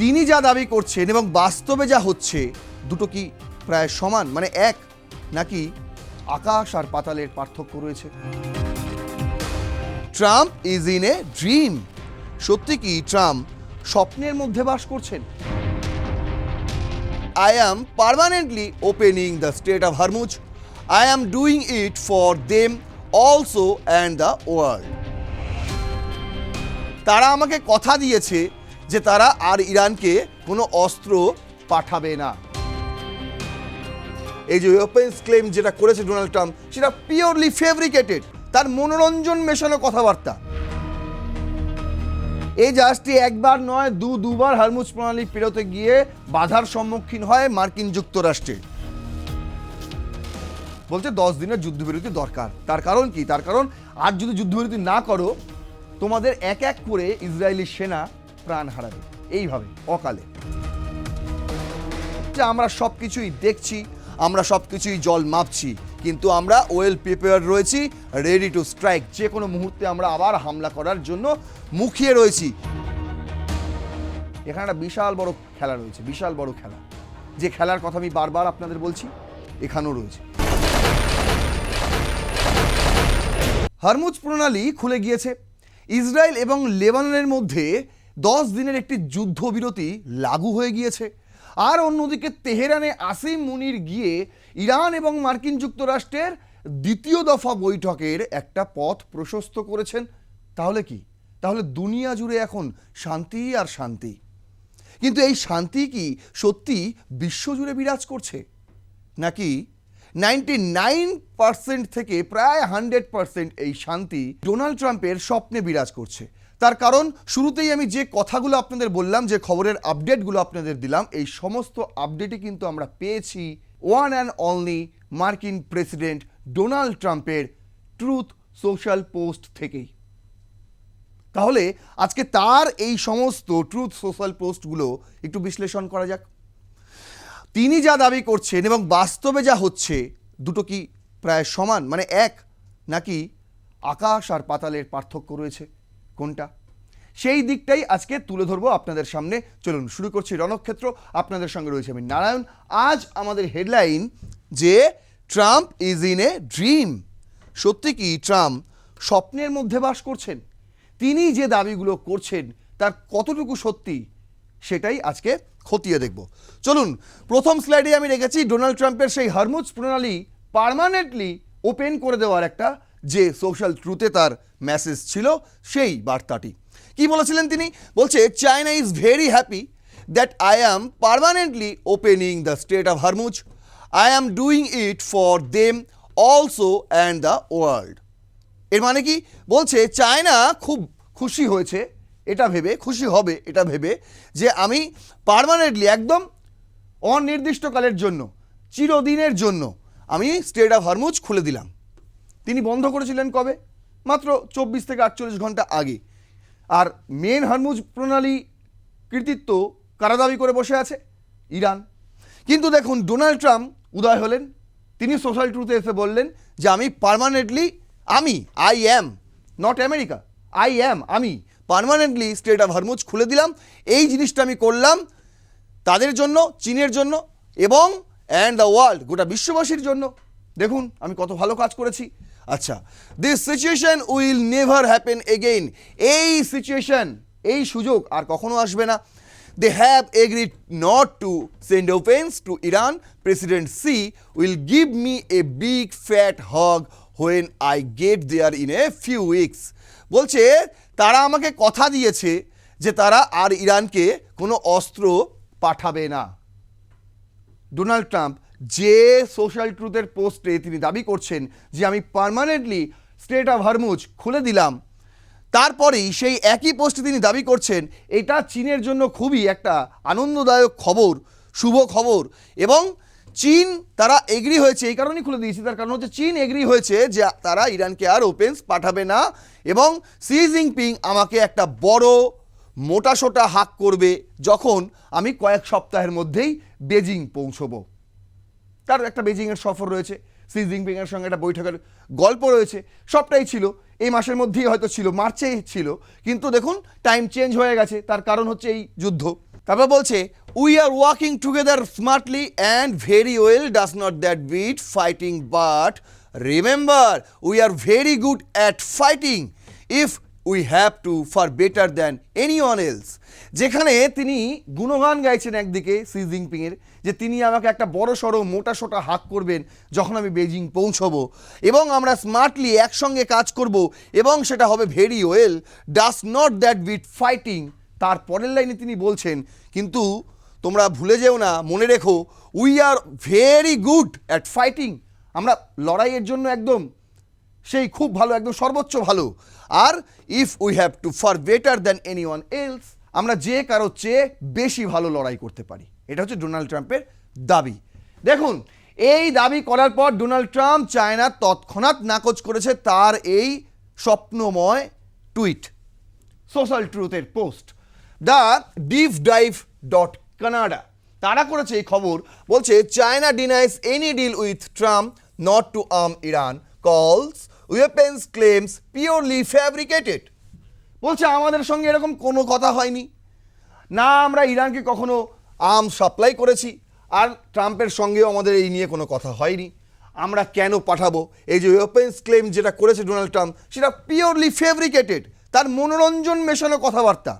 তিনি যা দাবি করছেন এবং বাস্তবে যা হচ্ছে দুটো কি প্রায় সমান, মানে এক, নাকি আকাশ আর পাতালের পার্থক্য রয়েছে? Trump is in a dream. সত্যি কি ট্রাম্প স্বপ্নের মধ্যে বাস করছেন? I am permanently opening the Strait of Hormuz. I am doing it for them also and the world. তারা আমাকে কথা দিয়েছে যে তারা আর ইরানকে কোনো অস্ত্র পাঠাবে না। এই যে ওপেন ক্লেম যেটা করেছে ডোনাল্ড ট্রাম্প, সেটা পিওরলি ফেব্রিকেটেড, তার মনোরঞ্জন মেশানো কথাবার্তা। এই জাহাজটি একবার নয় দুবার হরমুজ প্রণালী পেরোতে গিয়ে বাধার সম্মুখীন হয় মার্কিন যুক্তরাষ্ট্রে। বলছে 10 দিনের যুদ্ধবিরতি দরকার। তার কারণ কি? তার কারণ আর যদি যুদ্ধবিরতি না করো তোমাদের এক এক করে ইসরায়েলি সেনা প্রাণ হারাবে এইভাবে অকালে। আমরা সব কিছুই দেখছি, আমরা সব কিছুই জল মাপছি, কিন্তু আমরা ওয়েল প্রিপেয়ার্ড রয়েছি, রেডি টু স্ট্রাইক। যে কোনো মুহূর্তে আমরা আবার হামলা করার জন্য মুখিয়ে রয়েছি। এখানে একটা বিশাল বড় খেলা রয়েছে, বিশাল বড় খেলা। যে খেলার কথা আমি বারবার আপনাদের বলছি এখানেও রয়েছে। হরমুজ প্রণালী খুলে গিয়েছে। ইসরায়েল এবং লেবাননের মধ্যে 10 দিনের একটি যুদ্ধবিরতি লাগু হয়ে গিয়েছে। আর অন্যদিকে তেহরানে আসিম মুনির গিয়ে ইরান এবং মার্কিন যুক্তরাষ্ট্রের দ্বিতীয় দফা বৈঠকের একটা পথ প্রশস্ত করেছেন। তাহলে কি? তাহলে দুনিয়া জুড়ে এখন শান্তি আর শান্তি। কিন্তু এই শান্তি কি সত্যি বিশ্বজুড়ে বিরাজ করছে, নাকি 99% থেকে প্রায় 100% এই শান্তি ডোনাল্ড ট্রাম্পের স্বপ্নে বিরাজ করছে? তার কারণ শুরুতেই আমি যে কথাগুলো আপনাদের বললাম, যে খবরের আপডেটগুলো আপনাদের দিলাম, এই সমস্ত আপডেটই কিন্তু আমরা পেয়েছি ওয়ান অ্যান্ড অনলি মার্কিন প্রেসিডেন্ট ডোনাল্ড ট্রাম্পের ট্রুথ সোশ্যাল পোস্ট থেকেই। তাহলে আজকে তার এই সমস্ত ট্রুথ সোশ্যাল পোস্টগুলো একটু বিশ্লেষণ করা যাক। তিনি যা দাবি করছেন এবং বাস্তবে যা হচ্ছে দুটো কি প্রায় সমান, মানে এক, নাকি আকাশ আর পাতালের পার্থক্য রয়েছে? কোনটা? সেই দিকটাই আজকে তুলে ধরবো আপনাদের সামনে। চলুন শুরু করছি রণক্ষেত্র। আপনাদের সঙ্গে রয়েছে আমি নারায়ণ। আজ আমাদের হেডলাইন যে Trump is in a dream. সত্যি কি ট্রাম্প স্বপ্নের মধ্যে বাস করছেন? তিনি যে দাবিগুলো করছেন তার কতটুকু সত্যি সেটাই আজকে খতিয়ে দেখব। চলুন, প্রথম স্লাইডে আমি রেখেছি ডোনাল্ড ট্রাম্পের সেই হরমুজ প্রণালী পার্মানেন্টলি ওপেন করে দেওয়ার একটা যে সোশ্যাল ট্রুথে তার মেসেজ ছিল, সেই বার্তাটি। কি বলেছিলেন তিনি? বলছে China is very happy that I am permanently opening the strait of Hormuz. I am doing it for them also and the world. এর মানে কি? বলছে চায়না খুব খুশি হয়েছে এটা ভেবে, খুশি হবে এটা ভেবে যে আমি পার্মানেন্টলি, একদম অনির্দিষ্টকালের জন্য, চিরদিনের জন্য আমি স্ট্রেট অফ হরমুজ খুলে দিলাম। তিনি বন্ধ করেছিলেন কবে? মাত্র 24 থেকে 48 ঘন্টা আগে। আর মেন হরমুজ প্রণালী কৃতিত্ব কারা দাবি করে বসে আছে? ইরান। কিন্তু দেখুন ডোনাল্ড ট্রাম্প উদয় হলেন, তিনি সোশ্যাল ট্রুথে এসে বললেন যে আমি permanently, I am, not America, আমি পার্মানেন্টলি স্ট্রেট অফ হরমুজ খুলে দিলাম। এই জিনিসটা আমি করলাম তাদের জন্য, চীনের জন্য এবং অ্যান্ড দ্য ওয়ার্ল্ড, গোটা বিশ্ববাসীর জন্য। দেখুন আমি কত ভালো কাজ করেছি। আচ্ছা, this situation will never happen again. এই সিচুয়েশন, এই সুযোগ আর কখনো আসবে না। They have agreed not to send weapons to Iran. President Xi will give me a big fat hug when I get there in a few weeks. বলছে তারা আমাকে কথা দিয়েছে যে তারা আর ইরানকে কোনো অস্ত্র পাঠাবে না। ডোনাল্ড ট্রাম্প যে সোশ্যাল ট্রুথের পোস্টে তিনি দাবি করছেন যে আমি পার্মানেন্টলি স্ট্রেট অফ হরমুজ খুলে দিলাম, তারপরেই সেই একই পোস্টে তিনি দাবি করছেন এটা চীনের জন্য খুবই একটা আনন্দদায়ক খবর, শুভ খবর। এবং চীন তারা এগ্রি হয়েছে, এই কারণেই খুলে দিয়েছি, তার কারণ হচ্ছে চীন এগ্রি হয়েছে যে তারা ইরানকে আর ওপেন্স পাঠাবে না। এবং শি জিনপিং আমাকে একটা বড় মোটাসোটা হাক করবে যখন আমি কয়েক সপ্তাহের মধ্যেই বেজিং পৌঁছবো। তার একটা বেজিংয়ের সফর রয়েছে, শি জিনপিংয়ের সঙ্গে একটা বৈঠকের গল্প রয়েছে, সবটাই ছিল এই মাসের মধ্যেই হয়তো ছিল, মার্চেই ছিল, কিন্তু দেখুন টাইম চেঞ্জ হয়ে গেছে। তার কারণ হচ্ছে এই যুদ্ধ। তারপর বলছে we are working together smartly and very well does not that bit fighting but remember we are very good at fighting if we have to for better than any one else. যেখানে তিনি গুণগান গাইছেন একদিকে C জিনপিংয়ের, যে তিনি আমাকে একটা বড় সড়ো মোটা সোটা হাত করবেন যখন আমি বেজিং পৌঁছবো, এবং আমরা স্মার্টলি একসঙ্গে কাজ করব, এবং সেটা হবে very well does not that bit fighting. তার পরের লাইনে তিনি বলছেন কিন্তু তোমরা ভুলে যেও না, মনে রেখো we are very good at fighting, আমরা লড়াইয়ের জন্য একদম সেই খুব ভালো, একদম সর্বোচ্চ ভালো। আর if we have to for better than any one else, আমরা যে কারোর চেয়ে বেশি ভালো লড়াই করতে পারি। এটা হচ্ছে ডোনাল্ড ট্রাম্পের দাবি। দেখুন, এই দাবি করার পর ডোনাল্ড ট্রাম্প চায়না তৎক্ষণাৎ নাকচ করেছে তার এই স্বপ্নময় টুইট, সোশ্যাল ট্রুথের post. The deep dive dot Canada তারা করেছে এই খবর, বলছে China denies any deal with Trump not to arm Iran, calls weapons claims purely fabricated. বলছে আমাদের সঙ্গে এরকম কোনো কথা হয়নি, না আমরা ইরানকে কখনো আর্ম সাপ্লাই করেছি, আর ট্রাম্পের সঙ্গেও আমাদের এই নিয়ে কোনো কথা হয়নি। আমরা কেন পাঠাবো? এই যে ওয়েপেন্স ক্লেম যেটা করেছে ডোনাল্ড ট্রাম্প, সেটা পিওরলি ফ্যাব্রিকেটেড, তার মনোরঞ্জন মেশানো কথাবার্তা।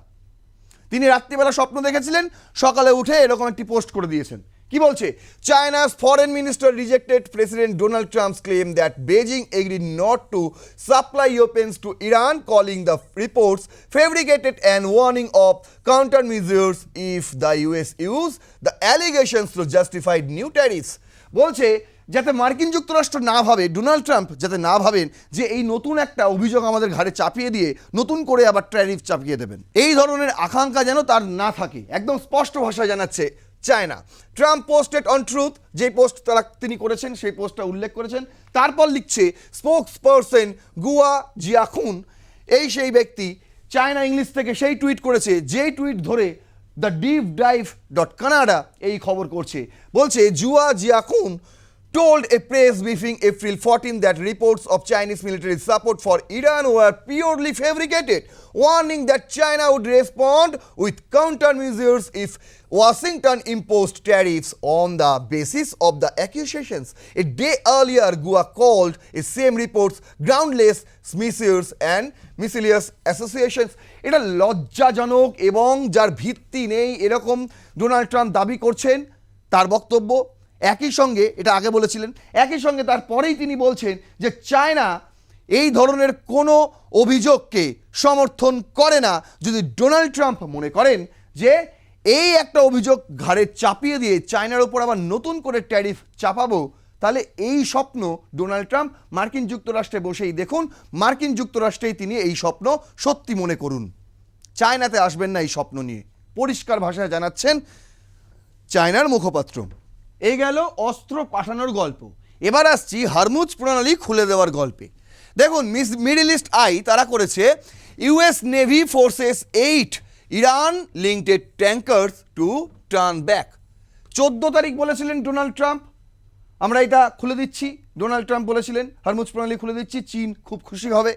তিনি রাত্রিবেলা স্বপ্ন দেখেছিলেন, সকালে উঠে এরকম একটি পোস্ট করে দিয়েছেন। কি বলছে? চায়না's foreign minister rejected President Donald Trump's claim that Beijing agreed not to supply weapons to Iran, calling the reports fabricated and warning of countermeasures if the US use the allegations to justify new tariffs. বলছে যাতে মার্কিন যুক্তরাষ্ট্র না ভাবে, Donald Trump যাতে না ভাবেন যে এই নতুন একটা অভিযোগ আমাদের ঘাড়ে চাপিয়ে দিয়ে নতুন করে আবার ট্যারিফ চাপিয়ে দেবেন, এই ধরনের আকাঙ্ক্ষা যেন তার না থাকে, একদম স্পষ্ট ভাষায় জানাচ্ছে China. Trump posted on truth, যে পোস্ট তিনি করেছেন সেই পোস্টটা উল্লেখ করেছেন। তারপর লিখছে স্পোকস পারসন গুয়া জিয়াখুন, এই সেই ব্যক্তি চায়না ইংলিশ থেকে সেই টুইট করেছে, যেই টুইট ধরে the deep dive dot Canada এই খবর করছে। বলছে জুয়া জিয়াখুন told a press briefing April 14 that reports of Chinese military support for Iran were purely fabricated, warning that China would respond with countermeasures if Washington imposed tariffs on the basis of the accusations. A day earlier, Gua called the same reports groundless, smears and miscellaneous associations. এটা লজ্জাজনক এবং যার ভিত্তি নেই এরকম Donald Trump দাবি করছেন তার বক্তব্য। একই সঙ্গে, এটা আগে বলেছিলেন, একই সঙ্গে তারপরেই তিনি বলছেন যে চায়না এই ধরনের কোনো অভিযোগকে সমর্থন করে না। যদি ডোনাল্ড ট্রাম্প মনে করেন যে এই একটা অভিযোগ ঘাড়ে চাপিয়ে দিয়ে চায়নার ওপর আবার নতুন করে ট্যারিফ চাপাবো, তাহলে এই স্বপ্ন ডোনাল্ড ট্রাম্প মার্কিন যুক্তরাষ্ট্রে বসেই দেখুন, মার্কিন যুক্তরাষ্ট্রেই তিনি এই স্বপ্ন সত্যি মনে করুন, চায়নাতে আসবেন না এই স্বপ্ন নিয়ে, পরিষ্কার ভাষায় জানাচ্ছেন চায়নার মুখপাত্র। এই গেল অস্ত্র পাঠানোর গল্প। এবার আসছি হরমুজ প্রণালী খুলে দেওয়ার গল্পে। দেখুন, মিডল ইস্ট আই তারা করেছে US navy forces 8 Iran linked tankers two turn back. 14 তারিখ বলেছিলেন ডোনাল্ড ট্রাম্প আমরা এটা খুলে দিচ্ছি, ডোনাল্ড ট্রাম্প বলেছিলেন হরমুজ প্রণালী খুলে দিচ্ছি, চীন খুব খুশি হবে।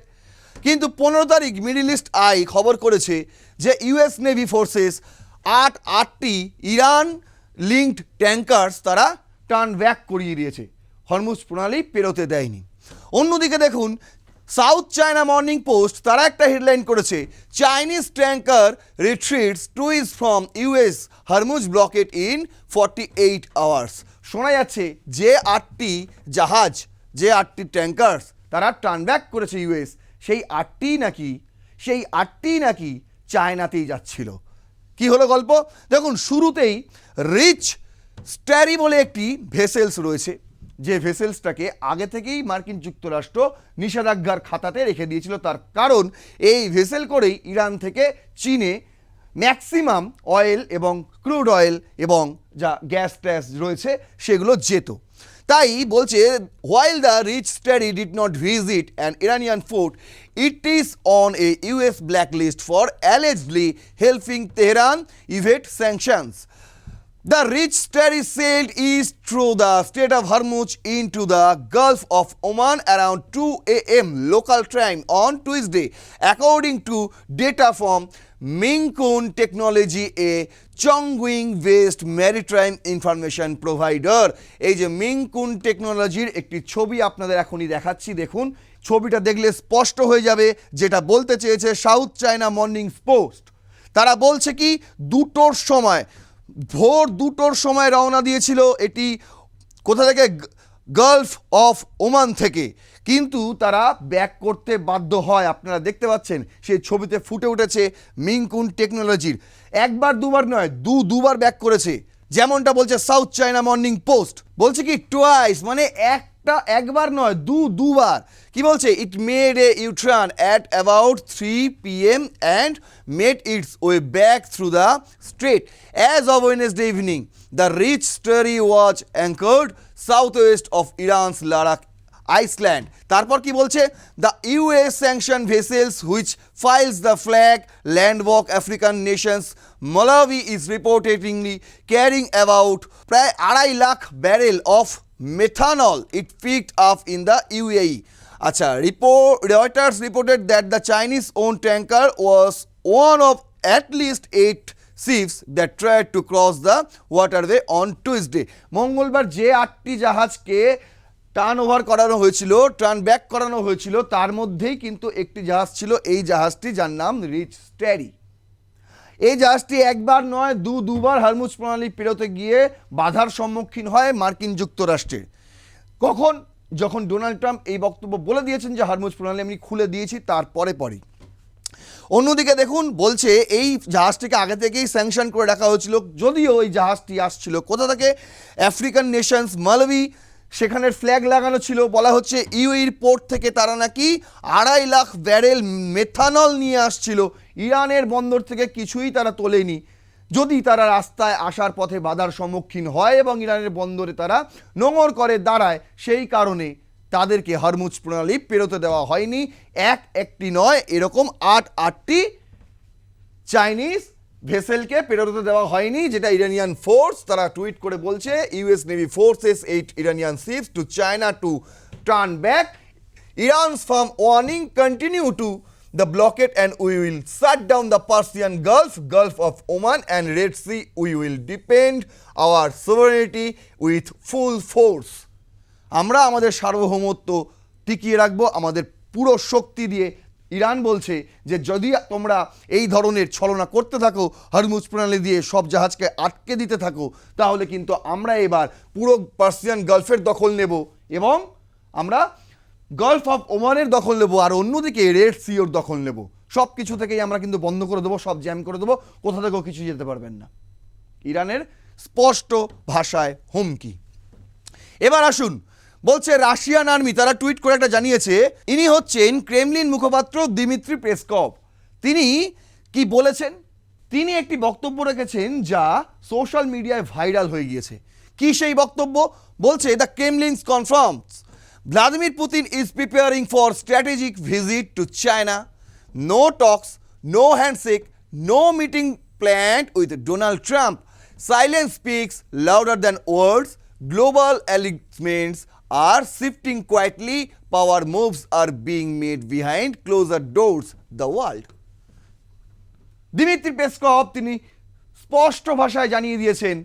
কিন্তু 15 তারিখ মিডল ইস্ট আই খবর করেছে যে ইউএস নেভি ফোর্সেস 8টি ইরান লিঙ্কড ট্যাঙ্কার্স তারা টার্ন ব্যাক করিয়ে দিয়েছে, হরমুজ প্রণালী পেরোতে দেয়নি। অন্যদিকে দেখুন, সাউথ চায়না মর্নিং পোস্ট তারা একটা হেডলাইন করেছে Chinese tanker retreats twice from US Hormuz blockade in 48 hours. শোনা যাচ্ছে যে 8টি জাহাজ, যে 8টি ট্যাঙ্কার্স তারা টার্ন ব্যাক করেছে ইউএস, সেই 8টি নাকি চায়নাতেই যাচ্ছিল। কি হলো গল্প? দেখুন, শুরুতেই রিচ স্ট্যারি বলে একটি ভেসেলস রয়েছে, যে ভেসেলসটাকে আগে থেকেই মার্কিন যুক্তরাষ্ট্র নিষেধাজ্ঞার খাতাতে রেখে দিয়েছিল। তার কারণ এই ভেসেল করেই ইরান থেকে চীনে ম্যাক্সিমাম অয়েল এবং ক্রুড অয়েল এবং যা গ্যাস ট্যাস রয়েছে সেগুলো যেত। তাই বলছে while the rich study did not visit an Iranian port, it is on a US blacklist for allegedly helping Tehran evade sanctions. The rich steady sailed east through the Strait of Hormuz into the Gulf of Oman around 2 a.m. local time on Tuesday, according to data from Mingkun Technology, a Chongqing-based maritime information provider. এই যে মিংকুন টেকনোলজির একটি ছবি আপনাদের এখনই দেখাচ্ছি, দেখুন ছবিটা দেখলে স্পষ্ট হয়ে যাবে যেটা বলতে চেয়েছে সাউথ চায়না মর্নিং পোস্ট। তারা বলছে কি দুটোর সময়, ভোর দুটোর সময় রওনা দিয়েছিল এটি কোথা থেকে, গালফ অফ ওমান থেকে, কিন্তু তারা ব্যাক করতে বাধ্য হয়। আপনারা দেখতে পাচ্ছেন সেই ছবিতে ফুটে উঠেছে মিংকুন টেকনোলজির, একবার দুবার নয় দুবার ব্যাক করেছে, যেমনটা বলছে সাউথ চায়না মর্নিং পোস্ট। বলছে কি টুয়াইস, মানে একবার নয় দুবার। কি বলছে, it made a U turn at about 3 p.m. and made its way back through the strait. As of Wednesday evening, the rich story was anchored southwest of Iran's Larak Iceland. তারপর কি বলছে, the US sanctioned vessels which files the flag landwalk African nations Malawi is reportedly carrying about প্রায় 2.5 lakh barrel of methanol it picked up in the UAE. আচ্ছা, Reuters reported that the Chinese-owned tanker was one of at least 8 ships that tried to cross the waterway on Tuesday. মঙ্গলবার যে 8টি জাহাজকে turn over করানো হয়েছিল, turn back করানো হয়েছিল, তার মধ্যেই কিন্তু একটি জাহাজ ছিল এই জাহাজটি, যার নাম রিচ স্টেডি। এই জাহাজটি একবার নয় দুবার হরমুজ প্রণালী পেরোতে গিয়ে বাধার সম্মুখীন হয় মার্কিন যুক্তরাষ্ট্রের। কখন, যখন ডোনাল্ড ট্রাম্প এই বক্তব্য বলে দিয়েছেন যে হরমুজ প্রণালী আমি খুলে দিয়েছি, তারপরে পরেই। অন্যদিকে দেখুন বলছে এই জাহাজটিকে আগে থেকেই স্যাংশন করে রাখা হয়েছিল, যদিও এই জাহাজটি আসছিল কোথা থেকে, আফ্রিকান নেশনস মালবি, সেখানের ফ্ল্যাগ লাগানো ছিল। বলা হচ্ছে ইউএইর পোর্ট থেকে তারা নাকি 2.5 লাখ ব্যারেল মেথানল নিয়ে আসছিল, ইরানের বন্দর থেকে কিছুই তারা তোলেনি। যদি তারা রাস্তায় আসার পথে বাধার সম্মুখীন হয় এবং ইরানের বন্দরে তারা নোঙর করে দাঁড়ায়, সেই কারণে তাদেরকে হরমুজ প্রণালী পেরোতে দেওয়া হয়নি। একটি নয়, এরকম 8টি চাইনিজ ভেসেলকে পেরোতে দেওয়া হয়নি, যেটা ইরানিয়ান ফোর্স তারা টুইট করে বলছে US navy forces 8 Iranian ships to China to turn back. Iran's firm warning continue to the blockade and we will shut down the Persian Gulf of Oman and Red Sea. We will defend our sovereignty with full force. আমরা আমাদের সার্বভৌমত্ব টিকিয়ে রাখবো আমাদের পুরো শক্তি দিয়ে। Iran বলছে যে যদি তোমরা এই ধরনের ছলনা করতে থাকো, হরমুজ প্রণালী দিয়ে সব জাহাজকে আটকে দিতে থাকো, তাহলে কিন্তু আমরা এবার পুরো পার্সিয়ান গালফের দখল নেব এবং আমরা গালফ অফ ওমানের দখল নেব, আর অন্যদিকে রেড সিওর দখল নেব। সব কিছু থেকেই আমরা কিন্তু বন্ধ করে দেবো, সব জ্যাম করে দেবো, কোথা থেকেও কিছু যেতে পারবেন না। ইরানের স্পষ্ট ভাষায় হুমকি। এবার আসুন, বলছে রাশিয়ান আর্মি, তারা টুইট করে একটা জানিয়েছে, ইনি হচ্ছেন ক্রেমলিন মুখপাত্র দিমিত্রি পেসকভ। তিনি কি বলেছেন, তিনি একটি বক্তব্য রেখেছেন যা সোশ্যাল মিডিয়ায় ভাইরাল হয়ে গিয়েছে। কি সেই বক্তব্য, বলছে the Kremlin confirms Vladimir Putin is preparing for strategic visit to China. No talks, no handshake, no meeting planned with Donald Trump. Silence speaks louder than words. Global alignments are shifting quietly. Power moves are being made behind closed doors. The world. Dmitry Peskov তিনি স্পষ্ট ভাষায় জানিয়ে দিয়েছেন,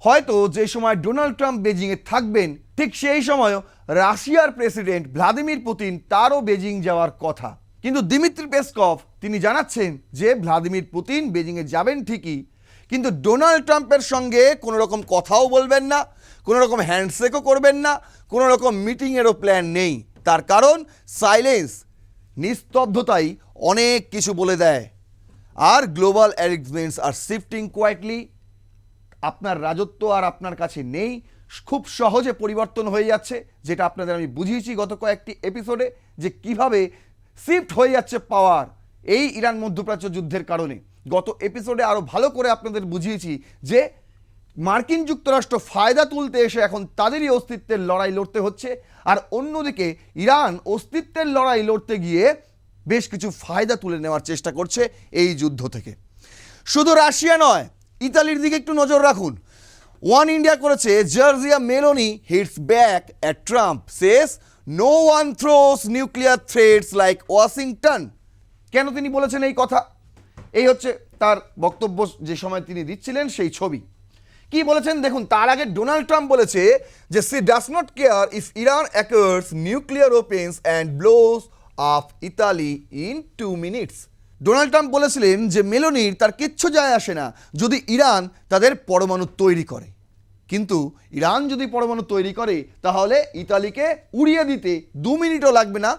হয়তো যে সময় Donald Trump বেজিংয়ে থাকবেন ঠিক সেই সময়ও রাশিয়ার প্রেসিডেন্ট ভ্লাদিমির পুতিন তারও বেজিং যাওয়ার কথা। কিন্তু দিমিত্রি পেসকভ তিনি জানাচ্ছেন যে ভ্লাদিমির পুতিন বেজিংয়ে যাবেন ঠিকই, কিন্তু ডোনাল্ড ট্রাম্পের সঙ্গে কোনো রকম কথাও বলবেন না, কোনো রকম হ্যান্ডশেকও করবেন না, কোনো রকম মিটিংয়েরও প্ল্যান নেই। তার কারণ সাইলেন্স, নিস্তব্ধতাই অনেক কিছু বলে দেয়। আর গ্লোবাল অ্যারেঞ্জমেন্টস আর শিফটিং কোয়াইটলি, আপনার রাজত্ব আর আপনার কাছে নেই, খুব সহজে পরিবর্তন হয়ে যাচ্ছে, যেটা আপনাদের আমি বুঝিয়েছি গত কয়েকটি এপিসোডে যে কিভাবে শিফট হয়ে যাচ্ছে পাওয়ার এই ইরান মধ্যপ্রাচ্য যুদ্ধের কারণে। গত এপিসোডে আরও ভালো করে আপনাদের বুঝিয়েছি যে মার্কিন যুক্তরাষ্ট্র ফায়দা তুলতে এসে এখন তাদেরই অস্তিত্বের লড়াই লড়তে হচ্ছে, আর অন্যদিকে ইরান অস্তিত্বের লড়াই লড়তে গিয়ে বেশ কিছু ফায়দা তুলে নেওয়ার চেষ্টা করছে এই যুদ্ধ থেকে। শুধু রাশিয়া নয়, ইতালির দিকে একটু নজর রাখুন। ওয়ান ইন্ডিয়া করেছে Georgia Meloni hits back at Trump says no one throws nuclear threats like Washington. কেন তিনি বলেছেন এই কথা? এই হচ্ছে তার বক্তব্য যে সময় তিনি দিচ্ছিলেন সেই ছবি। কি বলেছেন দেখুন। তার আগে ডোনাল্ড ট্রাম্প বলেছে যে she does not care if Iran acquires nuclear weapons and blows up Italy in 2 minutes. Donald Trump বলেছিলেন যে মেলোনির তার কিচ্ছু যায় আসে না যদি ইরান তাদের পরমাণু তৈরি করে, কিন্তু ইরান যদি পরমাণু তৈরি করে তাহলে ইতালিকে উড়িয়ে দিতে 2 মিনিটও লাগবে না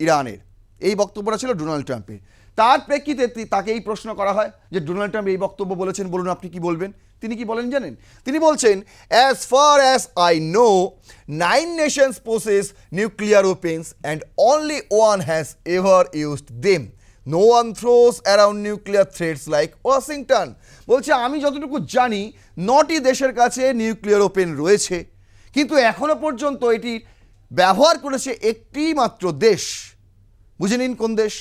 ইরানের। এই বক্তব্যটা ছিল ডোনাল্ড ট্রাম্পের। তার প্রেক্ষিতে তাকে এই প্রশ্ন করা হয় যে ডোনাল্ড ট্রাম্প এই বক্তব্য বলেছেন, বলুন আপনি কি বলবেন। তিনি কি বলেন জানেন? তিনি বলছেন as far as I know 9 Nations possess nuclear weapons and only one has ever used them. No one throws around nuclear threats like Washington. বলছে আমি যতটুকু জানি 9টি দেশের কাছে নিউক্লিয়ার ওপেন রয়েছে, কিন্তু এখনো পর্যন্ত এটির ব্যবহার করেছে একটি মাত্র দেশ। বুঝে নিন কোন দেশ।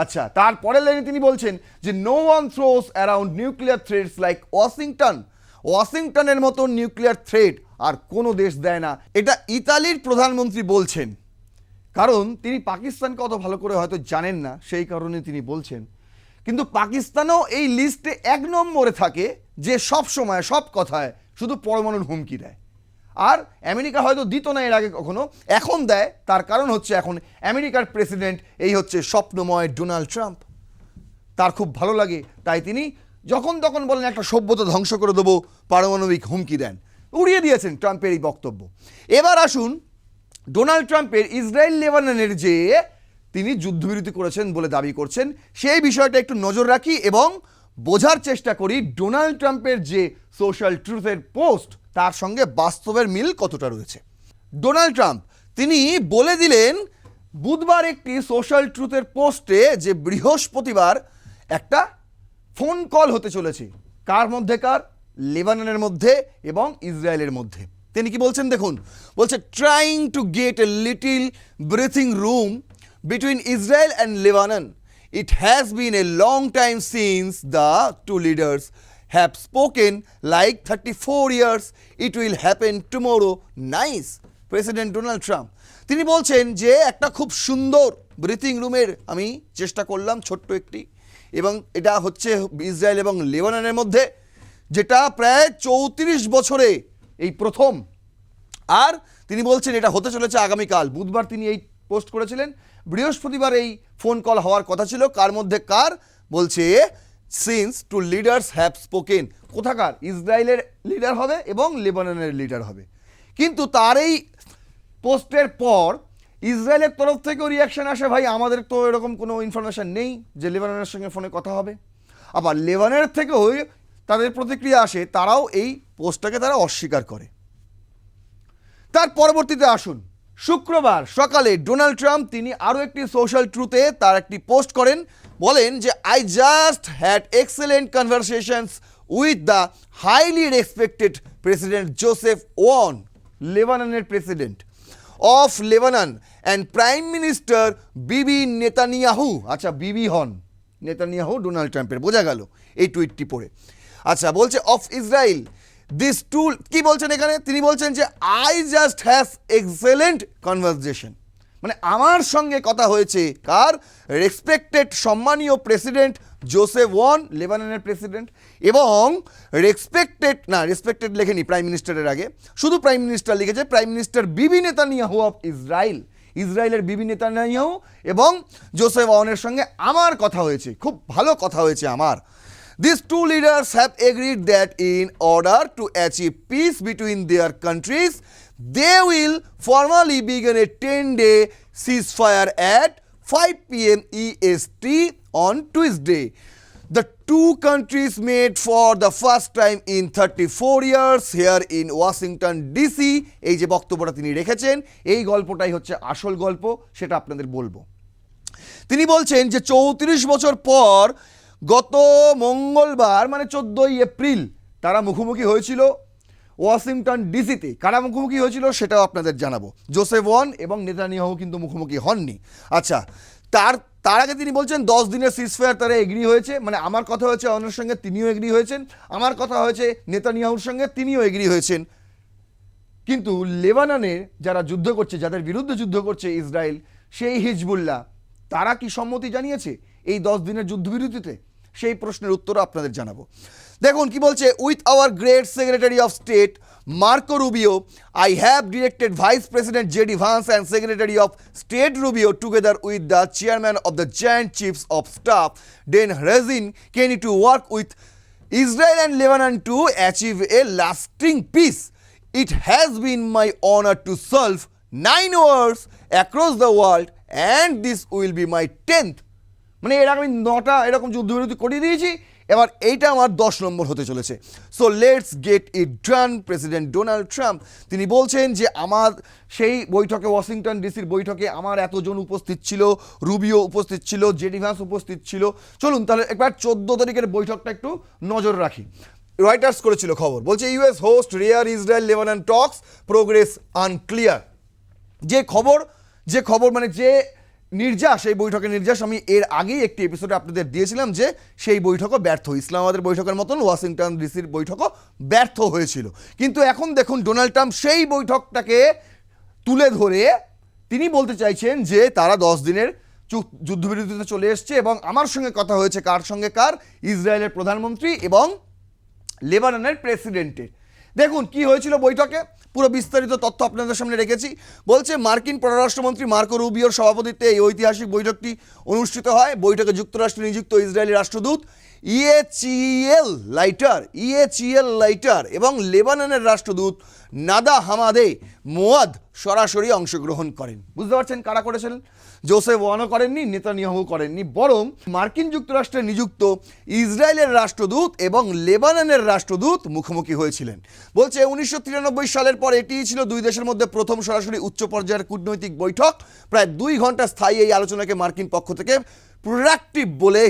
আচ্ছা, তারপরের লাইনে তিনি বলছেন যে no one throws around nuclear threats like Washington. ওয়াশিংটনের মতো নিউক্লিয়ার থ্রেট আর কোনো দেশ দেয় না। এটা ইতালির প্রধানমন্ত্রী বলছেন, কারণ তিনি পাকিস্তানকে অত ভালো করে হয়তো জানেন না, সেই কারণে তিনি বলছেন। কিন্তু পাকিস্তানও এই লিস্টে 1 নম্বরে থাকে যে সব সময় সব কথায় শুধু পরমাণুর হুমকি দেয়। আর আমেরিকা হয়তো দিত না এর আগে কখনো, এখন দেয়। তার কারণ হচ্ছে এখন আমেরিকার প্রেসিডেন্ট এই হচ্ছে স্বপ্নময় ডোনাল্ড ট্রাম্প। তার খুব ভালো লাগে, তাই তিনি যখন তখন বলেন একটা সভ্যতা ধ্বংস করে দেবো, পারমাণবিক হুমকি দেন। উড়িয়ে দিয়েছেন ট্রাম্পের এই বক্তব্য। এবার আসুন ডোনাল্ড ট্রাম্পের ইসরায়েল লেবাননের যে তিনি যুদ্ধবিরতি করেছেন বলে দাবি করছেন সেই বিষয়টা একটু নজর রাখি এবং বোঝার চেষ্টা করি ডোনাল্ড ট্রাম্পের যে সোশ্যাল ট্রুথের পোস্ট তার সঙ্গে বাস্তবের মিল কতটা রয়েছে। ডোনাল্ড ট্রাম্প তিনি বলে দিলেন বুধবার একটি সোশ্যাল ট্রুথের পোস্টে যে বৃহস্পতিবার একটা ফোন কল হতে চলেছে। কার মধ্যে? কার? লেবাননের মধ্যে এবং ইসরায়েলের মধ্যে। তিনি কি বলছেন দেখুন। বলছে trying to get a little breathing room between Israel and Lebanon. It has been a long time since the two leaders have spoken like 34 years. It will happen tomorrow. Nice. President Donald Trump তিনি বলছেন যে একটা খুব সুন্দর breathing রুমের আমি চেষ্টা করলাম, ছোট্ট একটি, এবং এটা হচ্ছে ইসরায়েল এবং লেবাননের মধ্যে, যেটা প্রায় 34 বছরে এই প্রথম। আর তিনি বলছেন এটা হতে চলেছে আগামীকাল। বুধবার তিনি এই পোস্ট করেছিলেন, বৃহস্পতিবার এই ফোন কল হওয়ার কথা ছিল। কার মধ্যে কার? বলছে since two leaders have spoken. কোথাকার? ইসরায়েলের লিডার হবে এবং লেবাননের লিডার হবে। কিন্তু তার এই পোস্টের পর ইসরায়েলের তরফ থেকেও রিয়াকশন আসে, ভাই আমাদের তো এরকম কোনো ইনফরমেশন নেই যে লেবাননের সঙ্গে ফোনে কথা হবে। আবার লেবাননের থেকেও তাদের প্রতিক্রিয়া আসে, তারাও এই পোস্টটাকে তারা অস্বীকার করে। তার পরবর্তীতে আসুন শুক্রবার সকালে ডোনাল্ড ট্রাম্প তিনি আরও একটি সোশ্যাল ট্রুথে তার একটি পোস্ট করেন। বলেন যে I just had excellent conversations with the highly respected president Joseph Aoun, লেবাননের president of Lebanon, and prime minister Bibi Netanyahu. আচ্ছা, বিবি হন নেতানিয়াহু ডোনাল্ড ট্রাম্পের, বোঝা গেল এই টুইটটি পড়ে। আচ্ছা, বলছে অফ ইসরায়েল দিস টুল। কি বলছেন এখানে? তিনি বলছেন যে I just have excellent conversation, মানে আমার সঙ্গে কথা হয়েছে কার? রেসপেক্টেড সম্মানীয় প্রেসিডেন্ট জোসেফ ওয়ান, লেবাননের প্রেসিডেন্ট, এবং রেসপেক্টেড লেখেনি প্রাইম মিনিস্টারের আগে, শুধু প্রাইম মিনিস্টার লিখেছে, prime minister Bibi Netanyahu of Israel, ইসরায়েলের বিবি নেতানিয়াহু এবং জোসেফ ওয়ানের সঙ্গে আমার কথা হয়েছে, খুব ভালো কথা হয়েছে আমার। These two leaders have agreed that in order to achieve peace between their countries, they will formally begin a 10-day ceasefire at 5 p.m. EST on Tuesday. The two countries met for the first time in 34 years here in Washington DC. এই যে বক্তব্যটা তিনি রেখেছেন, এই গল্পটাই হচ্ছে আসল গল্প, সেটা আপনাদের বলবো। তিনি বলছেন যে 34 বছর পর গত মঙ্গলবার মানে 14ই এপ্রিল তারা মুখোমুখি হয়েছিল ওয়াশিংটন ডিসিতে। কারা মুখোমুখি হয়েছিল সেটাও আপনাদের জানাবো। জোসেফ ওয়ান এবং নেতানিয়াহু কিন্তু মুখোমুখি হননি। আচ্ছা, তার তার আগে তিনি বলছেন 10 দিনের সিজফায়ার তারা এগ্রি হয়েছে, মানে আমার কথা হয়েছে অন্যের সঙ্গে তিনিও এগ্রি হয়েছেন, আমার কথা হয়েছে নেতানিয়াহুর সঙ্গে তিনিও এগ্রি হয়েছেন। কিন্তু লেবাননে যারা যুদ্ধ করছে, যাদের বিরুদ্ধে যুদ্ধ করছে ইসরায়েল, সেই হিজবুল্লাহ, তারা কি সম্মতি জানিয়েছে এই 10 দিনের যুদ্ধবিরতিতে? সেই প্রশ্নের উত্তরও আপনাদের জানাবো। দেখুন কি বলছে, with our great secretary of state Marco Rubio, I have directed Vice President J.D. Vance and Secretary of State Rubio together with the Chairman of the Joint Chiefs of Staff, Dan Rezin Kenny, to work with Israel and Lebanon to achieve a lasting peace. It has been my honor to serve 9 wars across the world and this will be my 10th. মানে এর আগে আমি 9টা এরকম যুদ্ধবিরতি করিয়ে দিয়েছি, এবার এইটা আমার 10 নম্বর হতে চলেছে। So let's get it done. President Donald Trump তিনি বলছেন যে আমার সেই বৈঠকে, ওয়াশিংটন ডিসির বৈঠকে আমার এতজন উপস্থিত ছিল, রুবিও উপস্থিত ছিল, জেডি ভান্স উপস্থিত ছিল। চলুন তাহলে একবার 14 তারিখের বৈঠকটা একটু নজর রাখি। রয়টার্স করেছিল খবর, বলছে US host rare Israel Lebanon talks progress unclear. যে খবর মানে যে নির্যাস, এই বৈঠকের নির্যাস আমি এর আগেই একটি এপিসোডে আপনাদের দিয়েছিলাম যে সেই বৈঠকও ব্যর্থ, ইসলামাবাদের বৈঠকের মতন ওয়াশিংটন ডিসির বৈঠকও ব্যর্থ হয়েছিল। কিন্তু এখন দেখুন ডোনাল্ড ট্রাম্প সেই বৈঠকটাকে তুলে ধরে তিনি বলতে চাইছেন যে তারা 10 দিনের যুদ্ধবিরতিতে চলে এসছে এবং আমার সঙ্গে কথা হয়েছে, কার সঙ্গে কার, ইসরায়েলের প্রধানমন্ত্রী এবং লেবাননের প্রেসিডেন্টের। দেখুন কি হয়েছিল বৈঠকে, পুরো বিস্তারিত তথ্য আপনাদের সামনে রেখেছি। বলছে মার্কিন পররাষ্ট্রমন্ত্রী মার্কো রুবিওর সভাপতিত্বে এই ঐতিহাসিক বৈঠকটি অনুষ্ঠিত হয়। বৈঠকে যুক্তরাষ্ট্রে নিযুক্ত ইসরায়েলি রাষ্ট্রদূত ইএচিএল লাইটার এবং লেবাননের রাষ্ট্রদূত নাদা হামাদে মোয়াদ সরাসরি অংশগ্রহণ করেন। বুঝতে পারছেন কারা করেছিলেন? জোসেফ ওয়ানও করেননি, নেতানিয়াহু করেননি, বরং মার্কিন যুক্তরাষ্ট্রে নিযুক্ত ইসরায়েলের রাষ্ট্রদূত এবং লেবাননের রাষ্ট্রদূত মুখোমুখি হয়েছিলেন। বলছে 1993 সালের পর এটিই ছিল দুই দেশের মধ্যে প্রথম সরাসরি উচ্চ পর্যায়ের কূটনৈতিক বৈঠক। প্রায় 2 ঘন্টা স্থায়ী এই আলোচনাকে মার্কিন পক্ষ থেকে প্রোডাক্টিভ বলে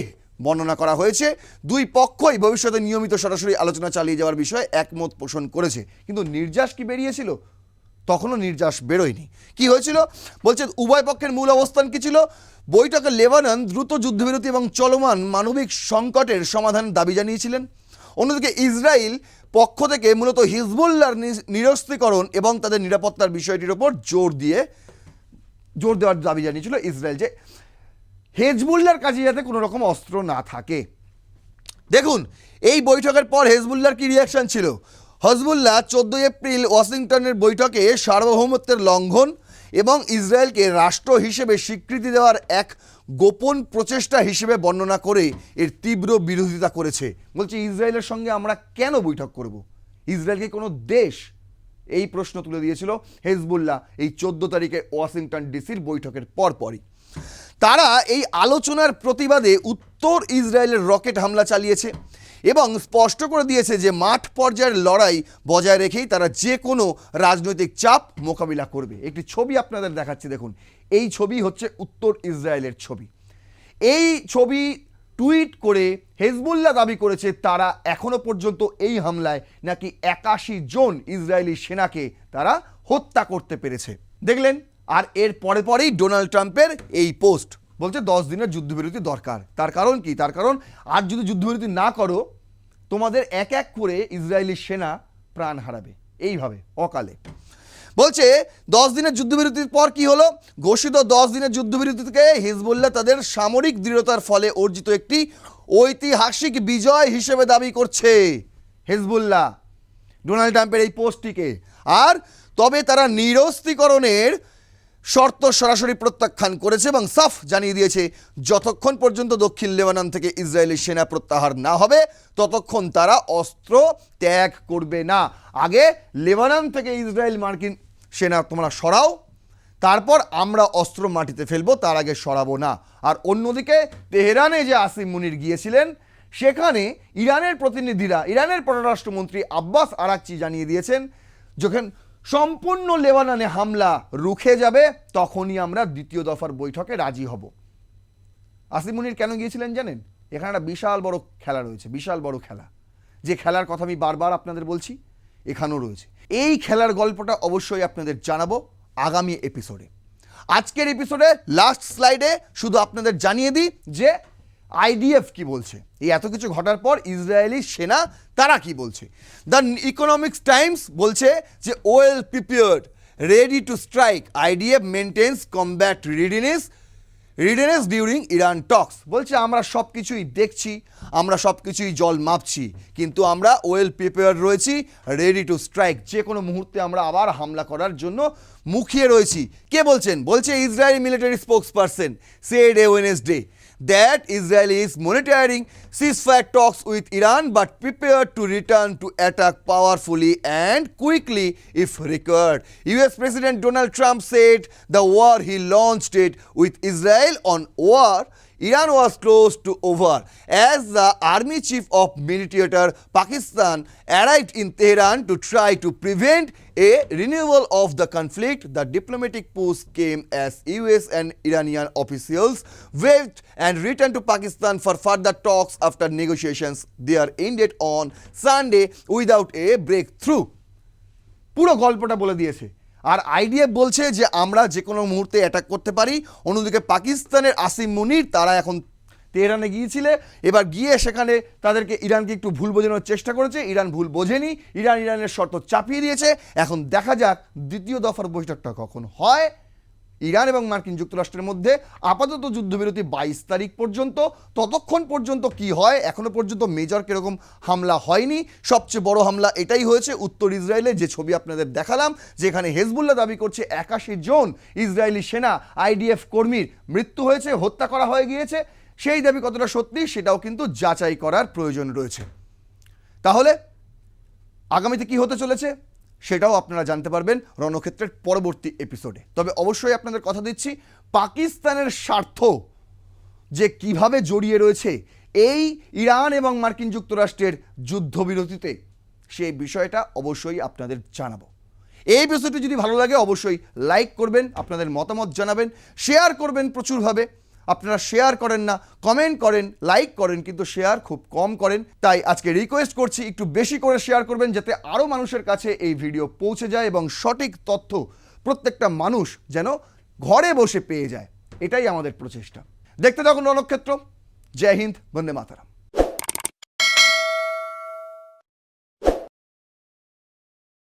বর্ণনা করা হয়েছে। দুই পক্ষই ভবিষ্যতে নিয়মিত সরাসরি আলোচনা চালিয়ে যাওয়ার বিষয়ে একমত পোষণ করেছে। কিন্তু নির্যাস কি বেরিয়েছিল? তখনও নির্যাস বেরোয়নি। কি হয়েছিল বলছে, উভয় পক্ষের মূল অবস্থান কি ছিল? বৈঠকে লেবানন দ্রুত যুদ্ধবিরতি এবং চলমান মানবিক সংকটের সমাধান দাবি জানিয়েছিলেন। অন্যদিকে ইসরায়েল পক্ষ থেকে মূলত হিজবুল্লাহর নিরস্ত্রীকরণ এবং তাদের নিরাপত্তার বিষয়টির ওপর জোর দেওয়ার দাবি জানিয়েছিল ইসরায়েল, যে হেজবুল্লাহর কাছে যাতে কোনো রকম অস্ত্র না থাকে। দেখুন এই বৈঠকের পর হেজবুল্লাহর কি রিয়াকশন ছিল। হিজবুল্লাহ 14 এপ্রিল ওয়াশিংটনের বৈঠকে সার্বভৌমত্বের লঙ্ঘন এবং ইসরায়েলকে রাষ্ট্র হিসেবে স্বীকৃতি দেওয়ার এক গোপন প্রচেষ্টা হিসেবে বর্ণনা করে এর তীব্র বিরোধিতা করেছে। বলছে ইসরায়েলের সঙ্গে আমরা কেন বৈঠক করব? ইসরায়েলকে কোনো দেশ? এই প্রশ্ন তুলে দিয়েছিল হিজবুল্লাহ এই 14 তারিখে ওয়াশিংটন ডিসির বৈঠকের পরপরই। তারা এই আলোচনার প্রতিবাদে উত্তর ইসরায়েলের রকেট হামলা চালিয়েছে এবং স্পষ্ট করে দিয়েছে যে মাঠ পর্যায়ের লড়াই বজায় রেখেই তারা যে কোনো রাজনৈতিক চাপ মোকাবিলা করবে। একটি ছবি আপনাদের দেখাচ্ছি, দেখুন এই ছবি হচ্ছে উত্তর ইসরায়েলের ছবি। এই ছবি টুইট করে হেজবুল্লাহ দাবি করেছে তারা এখনো পর্যন্ত এই হামলায় নাকি 81 জন ইসরায়েলি সেনাকে তারা হত্যা করতে পেরেছে। দেখলেন? আর এর পরেই ডোনাল্ড ট্রাম্পের এই পোস্ট, বলছে 10 দিনের যুদ্ধবিরতি দরকার। তার কারণ কি? তার কারণ আর যদি যুদ্ধবিরতি না করো তোমাদের এক এক করে ইসরায়েলি সেনা প্রাণ হারাবে এইভাবে অকালে। বলছে 10 দিনের যুদ্ধবিরতির পর কি হলো? ঘোষিত 10 দিনের যুদ্ধবিরতিকে হিজবুল্লাহ তাদের সামরিক দৃঢ়তার ফলে অর্জিত একটি ঐতিহাসিক বিজয় হিসেবে দাবি করছে হিজবুল্লাহ ডোনাল্ড ট্রাম্পের এই পোস্টটিকে। আর তবে তারা নিরস্ত্রীকরণের শর্ত সরাসরি প্রত্যাখ্যান করেছে এবং সাফ জানিয়ে দিয়েছে যতক্ষণ পর্যন্ত দক্ষিণ লেবানন থেকে ইসরায়েলি সেনা প্রত্যাহার না হবে ততক্ষণ তারা অস্ত্র ত্যাগ করবে না। আগে লেবানন থেকে ইসরায়েল মার্কিন সেনা তোমরা সরাও, তারপর আমরা অস্ত্র মাটিতে ফেলবো, তার আগে সরাবো না। আর অন্যদিকে তেহরানে যে আসিম মুনির গিয়েছিলেন সেখানে ইরানের প্রতিনিধিরা, ইরানের পররাষ্ট্রমন্ত্রী আব্বাস আরাকচি জানিয়ে দিয়েছেন যখন সম্পূর্ণ লেবাননে হামলা রুখে যাবে তখনই আমরা দ্বিতীয় দফার বৈঠকে রাজি হব। আসিম মুনির কেন গিয়েছিলেন জানেন? এখানে একটা বিশাল বড় খেলা রয়েছে, বিশাল বড় খেলা, যে খেলার কথা আমি বারবার আপনাদের বলছি এখানেও রয়েছে। এই খেলার গল্পটা অবশ্যই আপনাদের জানাবো আগামী এপিসোডে। আজকের এপিসোডে লাস্ট স্লাইডে শুধু আপনাদের জানিয়ে দিই যে আইডিএফ কি বলছে। এই এত কিছু ঘটার পর ইসরায়েলি সেনা তারা কি বলছে। দ্য ইকোনমিক্স টাইমস বলছে যে well prepared, ready to strike, IDF maintains combat readiness during Iran talks. বলছে আমরা সব কিছুই দেখছি, আমরা সব কিছুই জল মাপছি, কিন্তু আমরা ওয়েল প্রিপেয়ার রয়েছি, রেডি টু স্ট্রাইক, যে কোনো মুহূর্তে আমরা আবার হামলা করার জন্য মুখিয়ে রয়েছি। কে বলছেন? বলছে Israeli military spokesperson said a Wednesday that Israel is monitoring ceasefire talks with Iran but prepared to return to attack powerfully and quickly if required. US President Donald Trump said the war he launched it with Israel on war Iran was close to over as the army chief of military Pakistan arrived in Tehran to try to prevent a renewal of the conflict. The diplomatic push came as US and Iranian officials waved and returned to Pakistan for further talks after negotiations there ended on Sunday without a breakthrough. পুরো গল্পটা বলে দিয়েছে। আর IDF বলছে যে আমরা যে কোনো মুহূর্তে অ্যাটাক করতে পারি। অন্যদিকে পাকিস্তানের আসিম মুনির তারা এখন তেহরানে গিয়েছিলে, এবার গিয়ে সেখানে তাদেরকে ইরানকে একটু ভুল বোঝানোর চেষ্টা করেছে। ইরান ভুল বোঝেনি, ইরানের শর্ত চাপিয়ে দিয়েছে। এখন দেখা যাক দ্বিতীয় দফার বৈঠকটা কখন হয় ইরান এবং মার্কিন যুক্তরাষ্ট্রের মধ্যে। আপাতত যুদ্ধবিরতি 22 তারিখ পর্যন্ত, ততক্ষণ পর্যন্ত কি হয়। এখনো পর্যন্ত মেজর কিরকম হামলা হয়নি। সবচেয়ে বড় হামলা এটাই হয়েছে উত্তর ইসরায়েলে, যে ছবি আপনাদের দেখালাম, যেখানে হেজবুল্লাহ দাবি করছে 81 জন ইসরায়েলি সেনা আইডিএফ কর্মীর মৃত্যু হয়েছে, হত্যা করা হয়ে গিয়েছে। সেই দাবি কতটা সত্যি সেটাও কিন্তু যাচাই করার প্রয়োজন রয়েছে। তাহলে আগামীতে কি হতে চলেছে সেটাও আপনারা জানতে পারবেন রণক্ষেত্রের পরবর্তী এপিসোডে। তবে অবশ্যই আপনাদের কথা দিচ্ছি, পাকিস্তানের স্বার্থ যে কিভাবে জড়িয়ে রয়েছে এই ইরান এবং মার্কিন যুক্তরাষ্ট্রের যুদ্ধবিরতিতে, সেই বিষয়টা অবশ্যই আপনাদের জানাবো। এই বিষয়টি যদি ভালো লাগে অবশ্যই লাইক করবেন, আপনাদের মতামত জানাবেন, শেয়ার করবেন প্রচুরভাবে। আপনারা শেয়ার করেন না, কমেন্ট করেন, লাইক করেন, কিন্তু শেয়ার খুব কম করেন। তাই আজকে রিকোয়েস্ট করছি একটু বেশি করে শেয়ার করবেন, যাতে আরও মানুষের কাছে এই ভিডিও পৌঁছে যায় এবং সঠিক তথ্য প্রত্যেকটা মানুষ যেন ঘরে বসে পেয়ে যায়। এটাই আমাদের প্রচেষ্টা। দেখতে থাকুন রণক্ষেত্র। জয় হিন্দ, বন্দে মাতরম।